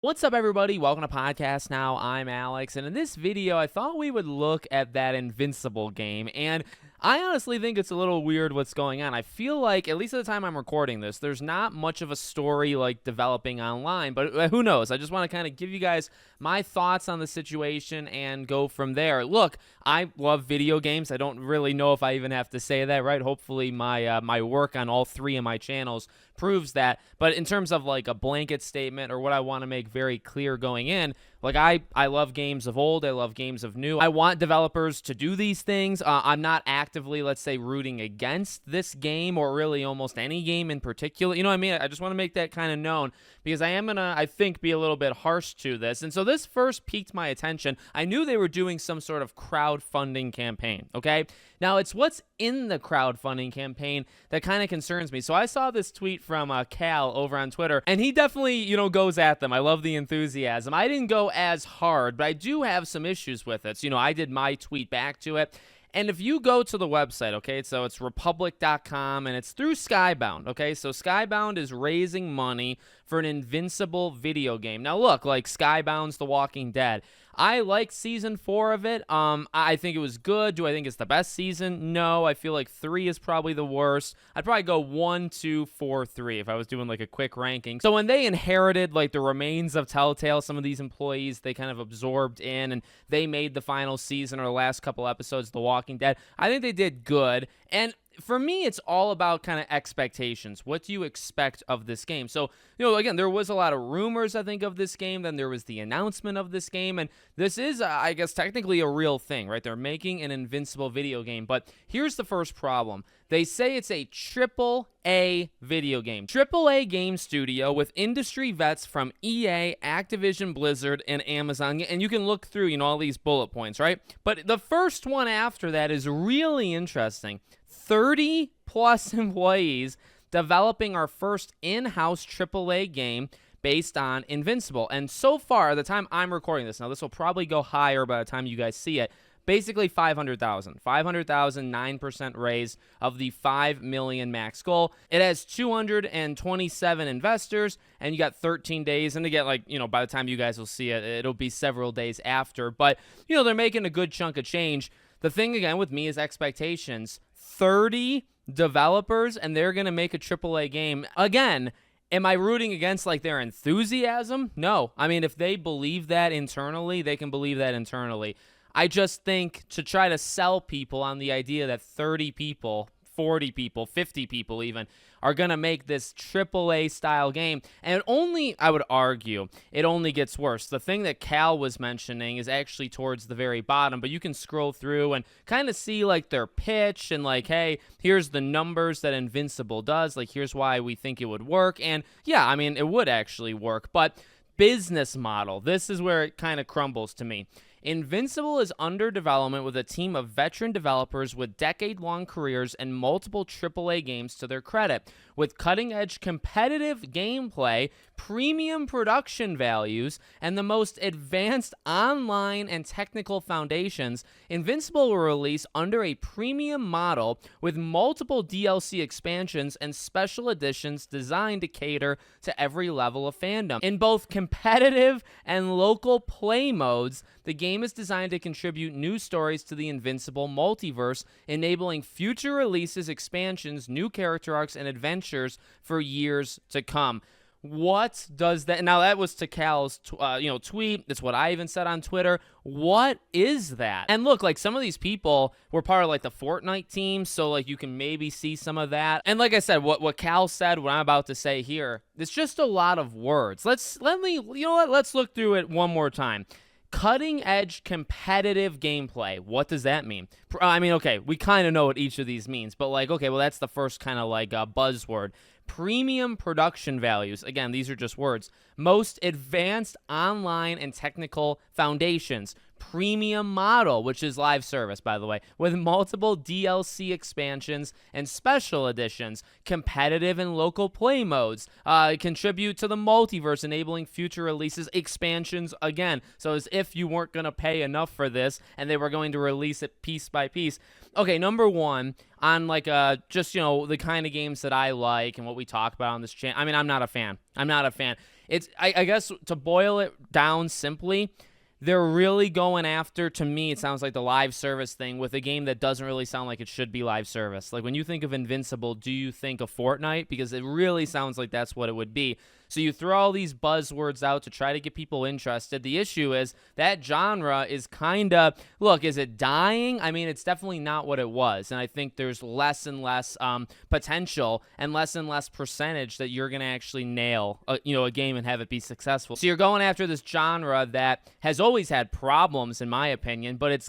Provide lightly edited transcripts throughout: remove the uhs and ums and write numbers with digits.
What's up, everybody? Welcome to Podcast Now. I'm Alex, and in this video, I thought we would look at that Invincible game, and I honestly think it's a little weird what's going on. I feel like, at least at the time I'm recording this, there's not much of a story, like, developing online, but who knows? I just want to kind of give you guys my thoughts on the situation and go from there. Look, I love video games. I don't really know if I even have to say that, right? Hopefully my work on all three of my channels proves that. But in terms of like a blanket statement or what I want to make very clear going in, like I love games of old. I love games of new. I want developers to do these things. I'm not actively, let's say, rooting against this game or really almost any game in particular. You know what I mean? I just want to make that kind of known because I am going to, I think, be a little bit harsh to this. And so this first piqued my attention. I knew they were doing some sort of crowdfunding campaign, okay? Now, it's what's in the crowdfunding campaign that kind of concerns me. So I saw this tweet from Cal over on Twitter, and he definitely, goes at them. I love the enthusiasm. I didn't go as hard, but I do have some issues with it. So, I did my tweet back to it. And if you go to the website, okay, so it's republic.com, and it's through Skybound, okay? So Skybound is raising money for an Invincible video game. Now, look, like Skybound's The Walking Dead. I liked season 4 of it. I think it was good. Do I think it's the best season? No. I feel like 3 is probably the worst. I'd probably go 1, 2, 4, 3 if I was doing like a quick ranking. So when they inherited like the remains of Telltale, some of these employees they kind of absorbed in, and they made the final season or the last couple episodes of The Walking Dead. I think they did good. And for me, it's all about kind of expectations. What do you expect of this game? So, again, there was a lot of rumors, I think, of this game. Then there was the announcement of this game. And this is, I guess, technically a real thing, right? They're making an Invincible video game. But here's the first problem. They say it's a AAA video game. AAA game studio with industry vets from EA, Activision, Blizzard, and Amazon. And you can look through, all these bullet points, right? But the first one after that is really interesting. 30 plus employees developing our first in-house AAA game based on Invincible. And so far, at the time I'm recording this, now this will probably go higher by the time you guys see it, basically 500,000. 500,000, 9% raise of the 5 million max goal. It has 227 investors, and you got 13 days. And again, by the time you guys will see it, it'll be several days after. But, they're making a good chunk of change. The thing, again, with me is expectations. 30 developers, and they're going to make a AAA game. Again, am I rooting against their enthusiasm? No. I mean, if they believe that internally, they can believe that internally. I just think to try to sell people on the idea that 30 people, 40 people, 50 people even, are going to make this AAA style game. And I would argue, it only gets worse. The thing that Cal was mentioning is actually towards the very bottom, but you can scroll through and kind of see their pitch and hey, here's the numbers that Invincible does. Here's why we think it would work. And yeah, I mean, it would actually work, but business model, this is where it kind of crumbles to me. Invincible is under development with a team of veteran developers with decade-long careers and multiple AAA games to their credit. With cutting-edge competitive gameplay, premium production values, and the most advanced online and technical foundations, Invincible will release under a premium model with multiple DLC expansions and special editions designed to cater to every level of fandom. In both competitive and local play modes, the game is designed to contribute new stories to the Invincible multiverse, enabling future releases, expansions, new character arcs, and adventures for years to come. What does that... Now, that was to Cal's tweet. That's what I even said on Twitter. What is that? And look, some of these people were part of, the Fortnite team, so, you can maybe see some of that. And like I said, what Cal said, what I'm about to say here, it's just a lot of words. Let's look through it one more time. Cutting-edge competitive gameplay. What does that mean? I mean, okay, we kind of know what each of these means, but okay, well, that's the first kind of buzzword. Premium production values. Again, these are just words. Most advanced online and technical foundations. Premium model, which is live service, by the way, with multiple DLC expansions and special editions, competitive and local play modes, contribute to the multiverse, enabling future releases, expansions again. So as if you weren't going to pay enough for this and they were going to release it piece by piece. Okay, number one, on just, the kind of games that I like and what we talk about on this channel. I mean, I'm not a fan. I guess to boil it down simply, they're really going after, to me, it sounds like the live service thing with a game that doesn't really sound like it should be live service. Like when you think of Invincible, do you think of Fortnite? Because it really sounds like that's what it would be. So you throw all these buzzwords out to try to get people interested. The issue is that genre is kind of, look, is it dying? I mean, it's definitely not what it was. And I think there's less and less potential and less percentage that you're going to actually nail a game and have it be successful. So you're going after this genre that has always had problems, in my opinion, but it's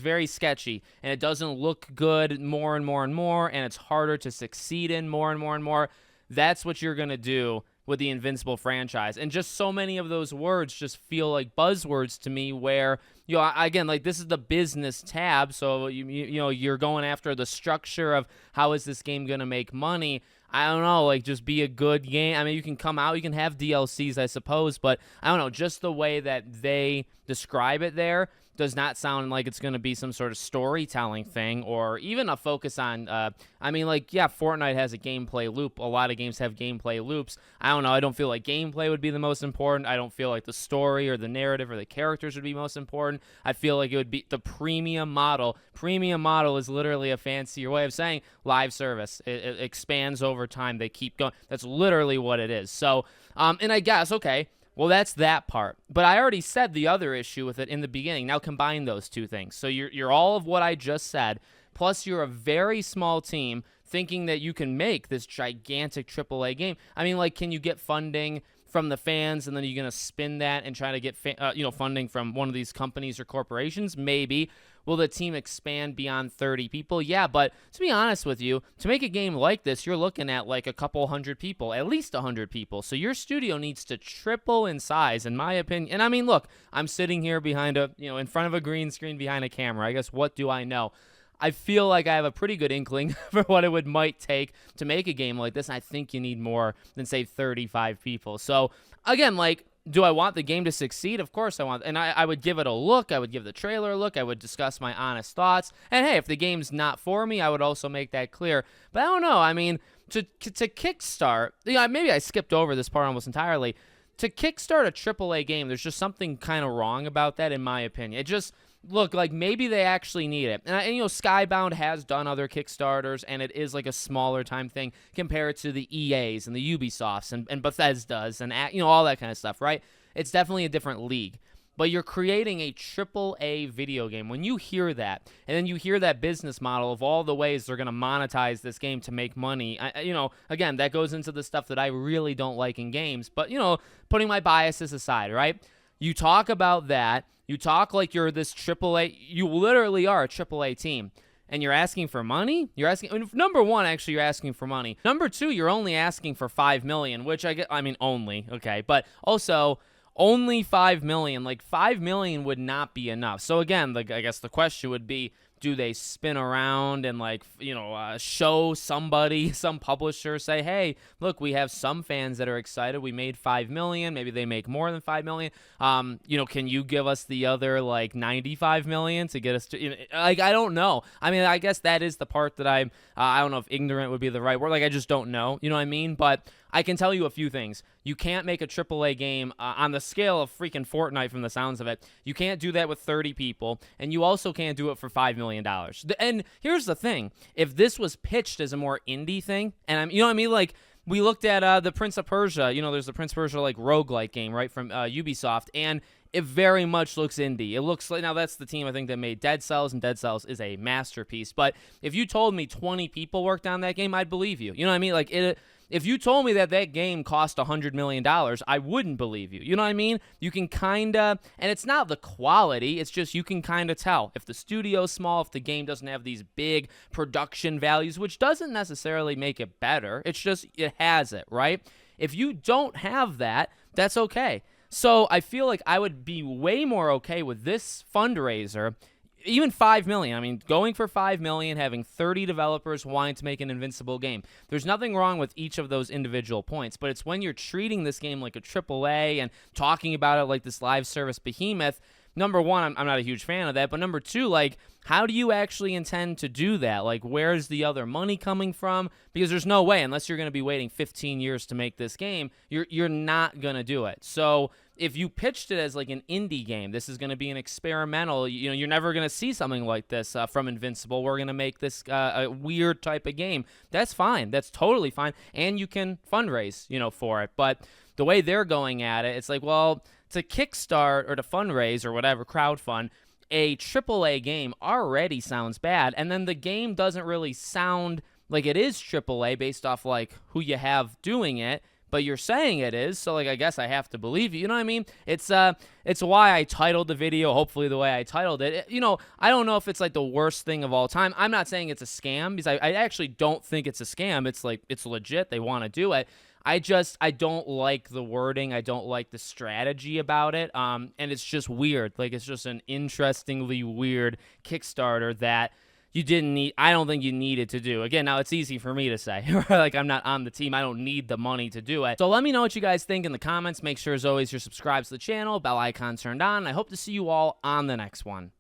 very sketchy and it doesn't look good more and more and more, and it's harder to succeed in more and more and more. That's what you're going to do with the Invincible franchise. And just so many of those words just feel like buzzwords to me where, again, like this is the business tab, so you're going after the structure of how is this game going to make money. I don't know, like just be a good game. I mean, you can come out, you can have DLCs, I suppose, but I don't know, just the way that they describe it there does not sound like it's going to be some sort of storytelling thing or even a focus on, Fortnite has a gameplay loop. A lot of games have gameplay loops. I don't know. I don't feel like gameplay would be the most important. I don't feel like the story or the narrative or the characters would be most important. I feel like it would be the premium model. Premium model is literally a fancier way of saying live service. It expands over time. They keep going. That's literally what it is. So, and I guess, okay, well, that's that part. But I already said the other issue with it in the beginning. Now combine those two things. So you're all of what I just said, plus you're a very small team thinking that you can make this gigantic AAA game. I mean, like, can you get funding from the fans, and then you're going to spin that and try to get funding from one of these companies or corporations? Maybe. Will the team expand beyond 30 people? Yeah, but to be honest with you, to make a game like this, you're looking at like a couple hundred people, at least 100 people. So your studio needs to triple in size, in my opinion. And I mean, look, I'm sitting here in front of a green screen behind a camera. I guess what do I know? I feel like I have a pretty good inkling for what it might take to make a game like this. And I think you need more than, say, 35 people. So, again, like, do I want the game to succeed? Of course I want. And I would give it a look. I would give the trailer a look. I would discuss my honest thoughts. And, hey, if the game's not for me, I would also make that clear. But I don't know. I mean, to kickstart, maybe I skipped over this part almost entirely. To kickstart a AAA game, there's just something kind of wrong about that, in my opinion. It just... Look, like maybe they actually need it. And Skybound has done other Kickstarters, and it is like a smaller time thing compared to the EAs and the Ubisofts and Bethesda's and all that kind of stuff, right? It's definitely a different league. But you're creating a AAA video game. When you hear that, and then you hear that business model of all the ways they're going to monetize this game to make money, again, that goes into the stuff that I really don't like in games. But, putting my biases aside, right? You talk about that. You talk like you're this AAA. You literally are a AAA team. And you're asking for money? Number one, actually, you're asking for money. Number two, you're only asking for $5 million, which only, okay. But also, only $5 million. Like, $5 million would not be enough. So, again, I guess the question would be, do they spin around and show somebody, some publisher, say, hey, look, we have some fans that are excited. We made $5 million. Maybe they make more than $5 million. Can you give us the other $95 million to get us to, I don't know. I mean, I guess that is the part that I don't know if ignorant would be the right word. I just don't know. You know what I mean? But I can tell you a few things. You can't make a AAA game on the scale of freaking Fortnite from the sounds of it. You can't do that with 30 people, and you also can't do it for $5 million. And here's the thing. If this was pitched as a more indie thing, and we looked at the Prince of Persia. There's the Prince of Persia roguelike game, right, from Ubisoft, and it very much looks indie. It looks like, now that's the team I think that made Dead Cells, and Dead Cells is a masterpiece. But if you told me 20 people worked on that game, I'd believe you. You know what I mean? If you told me that game cost $100 million, I wouldn't believe you. You know what I mean? You can kind of, and it's not the quality, it's just you can kind of tell. If the studio's small, if the game doesn't have these big production values, which doesn't necessarily make it better, it's just, it has it, right? If you don't have that, that's okay. So I feel like I would be way more okay with this fundraiser. Even $5 million. I mean, going for $5 million, having 30 developers wanting to make an Invincible game. There's nothing wrong with each of those individual points, but it's when you're treating this game like a AAA and talking about it like this live service behemoth, number one, I'm not a huge fan of that, but number two, like, how do you actually intend to do that? Like, where's the other money coming from? Because there's no way, unless you're going to be waiting 15 years to make this game, you're not going to do it. So if you pitched it as like an indie game, this is going to be an experimental, you know, you're never going to see something like this from Invincible. We're going to make this a weird type of game. That's fine. That's totally fine. And you can fundraise, you know, for it. But the way they're going at it, it's like, well, to kickstart or to fundraise or whatever, crowdfund, a AAA game already sounds bad. And then the game doesn't really sound like it is AAA based off like who you have doing it. But you're saying it is, so like I guess I have to believe you. You know what I mean? It's why I titled the video, hopefully the way I titled it. You know, I don't know if it's like the worst thing of all time. I'm not saying it's a scam because I actually don't think it's a scam. It's like it's legit. They want to do it. I don't like the wording. I don't like the strategy about it. And it's just weird. Like it's just an interestingly weird Kickstarter that you didn't need. I don't think you needed to do. Again, now it's easy for me to say. Like I'm not on the team. I don't need the money to do it. So let me know what you guys think in the comments. Make sure as always you're subscribed to the channel, bell icon turned on. I hope to see you all on the next one.